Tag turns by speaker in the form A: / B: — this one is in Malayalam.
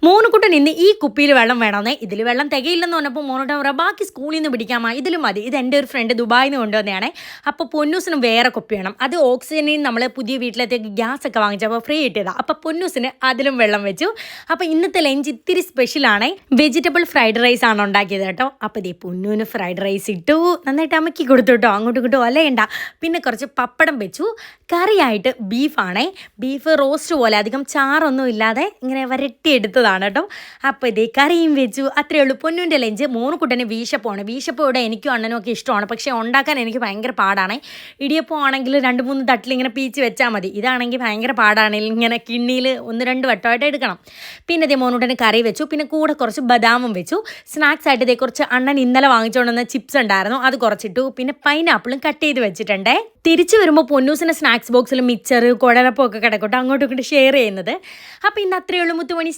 A: മോനുകുട്ടൻ ഇന്ന് ഈ കുപ്പിയിൽ വെള്ളം വേണമെന്നേ, ഇതിൽ വെള്ളം തികയില്ലെന്ന് പറഞ്ഞപ്പോൾ മോനോട്ട് പറയാം ബാക്കി സ്കൂളിൽ നിന്ന് പിടിക്കാമോ, ഇതിലും മതി. ഇത് എൻ്റെ ഒരു ഫ്രണ്ട് ദുബായിൽ നിന്ന് കൊണ്ടുവന്നതാണേ. അപ്പോൾ പൊന്നൂസിന് വേറെ കുപ്പി വേണം. അത് ഓക്സിജനിൽ നമ്മൾ പുതിയ വീട്ടിലത്തേക്ക് ഗ്യാസ് ഒക്കെ വാങ്ങിച്ചപ്പോൾ ഫ്രീ കിട്ടിയതാണ്. അപ്പോൾ പൊന്നൂസിന് അതിലും വെള്ളം വെച്ചു. അപ്പോൾ ഇന്നത്തെ ലഞ്ച് ഇത്തിരി സ്പെഷ്യലാണേ. വെജിറ്റബിൾ ഫ്രൈഡ് റൈസ് ആണ് ഉണ്ടാക്കിയത് കേട്ടോ. അപ്പോൾ ഇതേ പൊന്നൂന് ഫ്രൈഡ് റൈസ് ഇട്ടു, നന്നായിട്ട് അമ്മയ്ക്ക് കൊടുത്തു കേട്ടോ, അങ്ങോട്ടും ഇങ്ങോട്ടും ഒലയണ്ട. പിന്നെ കുറച്ച് പപ്പടം വെച്ചു. കറിയായിട്ട് ബീഫാണേ. ബീഫ് റോസ്റ്റ് പോലെ അധികം ചാറൊന്നും ഇല്ലാതെ ഇങ്ങനെ വരട്ടിയെടുത്തതാണ് കേട്ടോ. അപ്പോൾ ഇതേ കറിയും വെച്ചു. അത്രയേ ഉള്ളൂ പൊന്നൂൻ്റെ ലഞ്ച്. മോനുകുട്ടന് വീശപ്പമാണ്. വീശപ്പം ഇവിടെ എനിക്കും അണ്ണനും ഒക്കെ ഇഷ്ടമാണ്, പക്ഷേ ഉണ്ടാക്കാൻ എനിക്ക് ഭയങ്കര പാടാണ്. ഇടിയപ്പം ആണെങ്കിൽ 2-3 തട്ടിൽ ഇങ്ങനെ പീച്ച് വെച്ചാൽ മതി. ഇതാണെങ്കിൽ ഭയങ്കര പാടാണ്, ഇങ്ങനെ കിണ്ണിയിൽ 1-2 വട്ടമായിട്ട് എടുക്കണം. പിന്നെ ഇതേ മോനുകുട്ടന് കറി വെച്ചു. പിന്നെ കൂടെ കുറച്ച് ബദാമും വെച്ചു. സ്നാക്സ് ആയിട്ട് ഇതേ കുറച്ച് അണ്ണൻ ഇന്നലെ വാങ്ങിച്ചുകൊണ്ടുവന്ന ചിപ്സ് ഉണ്ടായിരുന്നു, അത് കുറച്ചിട്ടു. പിന്നെ പൈനാപ്പിളും കട്ട് ചെയ്ത് വെച്ചിട്ടുണ്ടേ. തിരിച്ചു വരുമ്പോൾ പൊന്നൂസിൻ്റെ സ്നാക്സ് ബോക്സിൽ മിച്ചർ കുഴലപ്പം ഒക്കെ കിടക്കട്ടെ, അങ്ങോട്ടും ഇങ്ങോട്ട് ഷെയർ ചെയ്യുന്നത്. അപ്പോൾ ഇന്ന് അത്രയേ ഉള്ളൂ മുത്തുമണി.